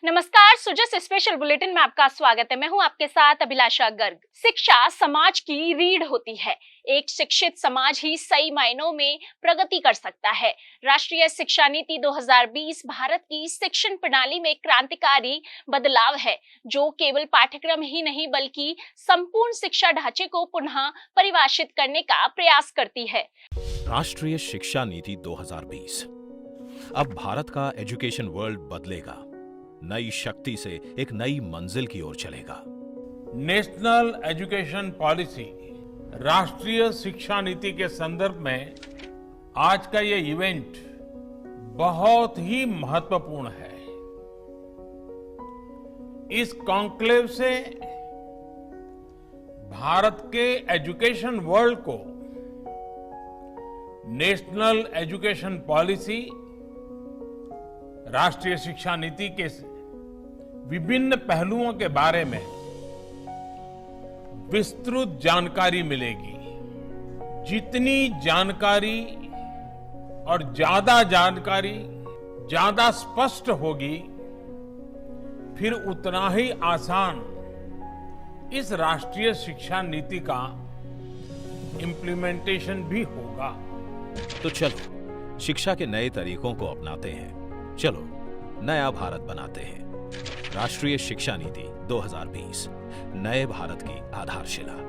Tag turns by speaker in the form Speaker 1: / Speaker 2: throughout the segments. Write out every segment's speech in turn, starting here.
Speaker 1: नमस्कार, Sujas special bulletin में आपका स्वागत है। मैं हूं आपके साथ अभिलाषा गर्ग। शिक्षा समाज की रीढ़ होती है। एक शिक्षित समाज ही सही मायनों में प्रगति कर सकता है। राष्ट्रीय शिक्षा नीति 2020 भारत की शिक्षण प्रणाली में क्रांतिकारी बदलाव है, जो केवल पाठ्यक्रम ही नहीं बल्कि संपूर्ण शिक्षा ढांचे को पुनः परिभाषित करने का प्रयास करती है।
Speaker 2: राष्ट्रीय शिक्षा नीति 2020 अब भारत का एजुकेशन वर्ल्ड बदलेगा, नई शक्ति से एक नई मंजिल की ओर चलेगा।
Speaker 3: नेशनल एजुकेशन पॉलिसी राष्ट्रीय शिक्षा नीति के संदर्भ में आज का ये इवेंट बहुत ही महत्वपूर्ण है। इस कॉन्क्लेव से भारत के एजुकेशन वर्ल्ड को नेशनल एजुकेशन पॉलिसी, राष्ट्रीय शिक्षा नीति के विभिन्न पहलुओं के बारे में विस्तृत जानकारी मिलेगी। जितनी जानकारी और ज्यादा जानकारी ज्यादा स्पष्ट होगी, फिर उतना ही आसान इस राष्ट्रीय शिक्षा नीति का इम्प्लीमेंटेशन भी होगा।
Speaker 2: तो चलो शिक्षा के नए तरीकों को अपनाते हैं। चलो नया भारत बनाते हैं। राष्ट्रीय शिक्षा नीति 2020 नए भारत की आधारशिला।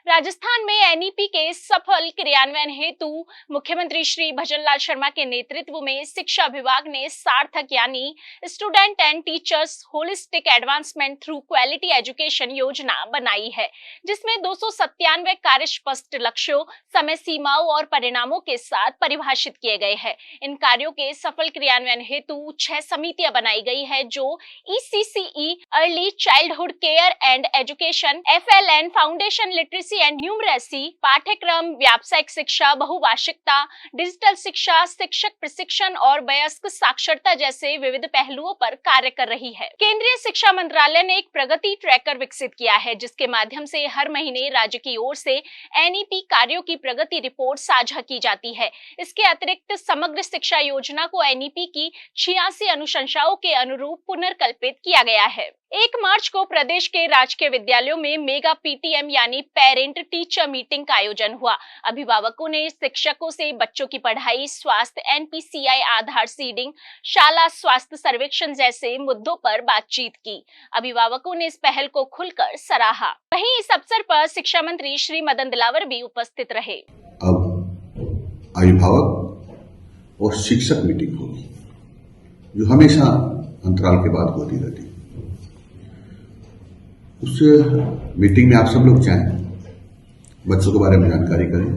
Speaker 1: राजस्थान में एनईपी के सफल क्रियान्वयन हेतु मुख्यमंत्री श्री भजनलाल शर्मा के नेतृत्व में शिक्षा विभाग ने सार्थक यानी student and teachers holistic advancement through quality education योजना बनाई है, जिसमें 297 कार्य स्पष्ट लक्ष्यों, समय सीमाओं और परिणामों के साथ परिभाषित किए गए हैं। इन कार्यों के सफल क्रियान्वयन हेतु 6 समितियां बनाई गई है, जो ECCE, early childhood care and education, FLN, foundation literacy and numeracy, पाठ्यक्रम, व्यावसायिक शिक्षा, बहुभाषिकता, डिजिटल शिक्षा, शिक्षक प्रशिक्षण और वयस्क साक्षरता जैसे विविध पहलुओं पर कार्य कर रही है। केंद्रीय शिक्षा मंत्रालय ने एक प्रगति ट्रैकर विकसित किया है, जिसके माध्यम से हर महीने राज्य की ओर से एनईपी कार्यों की प्रगति रिपोर्ट साझा की जाती है। इसके अतिरिक्त समग्र शिक्षा योजना को एनईपी की 86 अनुशंसाओं के अनुरूप पुनर्कल्पित किया गया है। 1 मार्च को प्रदेश के राजकीय विद्यालयों में मेगा पीटीएम यानी पेरेंट टीचर मीटिंग का आयोजन हुआ। अभिभावकों ने शिक्षकों से बच्चों की पढ़ाई, स्वास्थ्य, एनपीसीआई आधार सीडिंग, शाला स्वास्थ्य सर्वेक्षण जैसे मुद्दों पर बातचीत की। अभिभावकों ने इस पहल को खुलकर सराहा। वहीं इस अवसर पर शिक्षा मंत्री श्री मदन दिलावर भी उपस्थित रहे।
Speaker 4: अब अभिभावक और शिक्षक मीटिंग होगी, जो हमेशा अंतराल के बाद होती रहती है। उस मीटिंग में आप सब लोग चाहें बच्चों के बारे में जानकारी करें,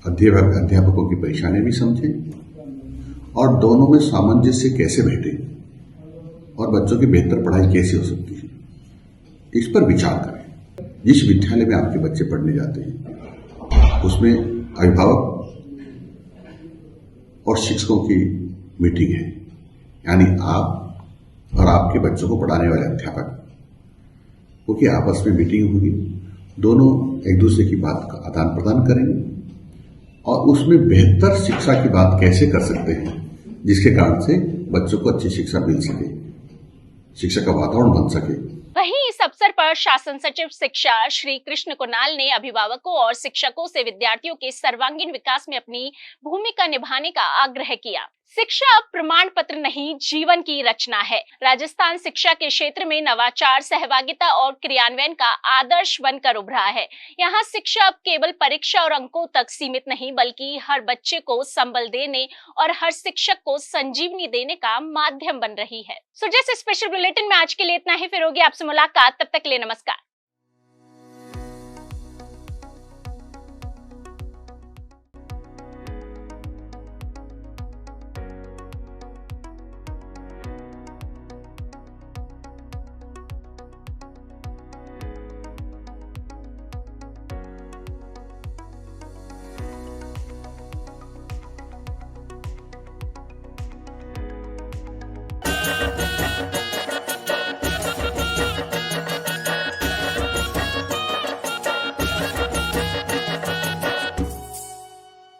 Speaker 4: अध्यापकों की परेशानी भी समझें और दोनों में सामंजस्य कैसे बैठे और बच्चों की बेहतर पढ़ाई कैसे हो सकती है, इस पर विचार करें। जिस विद्यालय में आपके बच्चे पढ़ने जाते हैं उसमें अभिभावक और शिक्षकों की मीटिंग है, यानी आप और आपके बच्चों को पढ़ाने वाले अध्यापक, क्योंकि आपस में मीटिंग होगी, दोनों एक दूसरे की बात का आदान प्रदान करेंगे और उसमें बेहतर शिक्षा की बात कैसे कर सकते हैं, जिसके कारण से बच्चों को अच्छी शिक्षा मिल सके, शिक्षा का वातावरण बन सके।
Speaker 1: वहीं इस अवसर पर शासन सचिव शिक्षा श्री कृष्ण कुणाल ने अभिभावकों और शिक्षकों से विद्यार्थियों के सर्वांगीण विकास में अपनी भूमिका निभाने का आग्रह किया। शिक्षा अब प्रमाण पत्र नहीं, जीवन की रचना है। राजस्थान शिक्षा के क्षेत्र में नवाचार, सहभागिता और क्रियान्वयन का आदर्श बनकर उभरा है। यहाँ शिक्षा अब केवल परीक्षा और अंकों तक सीमित नहीं, बल्कि हर बच्चे को संबल देने और हर शिक्षक को संजीवनी देने का माध्यम बन रही है। सो जैसे स्पेशल बुलेटिन में आज के लिए इतना ही, फिर होगी आपसे मुलाकात। तब तक के लिए नमस्कार।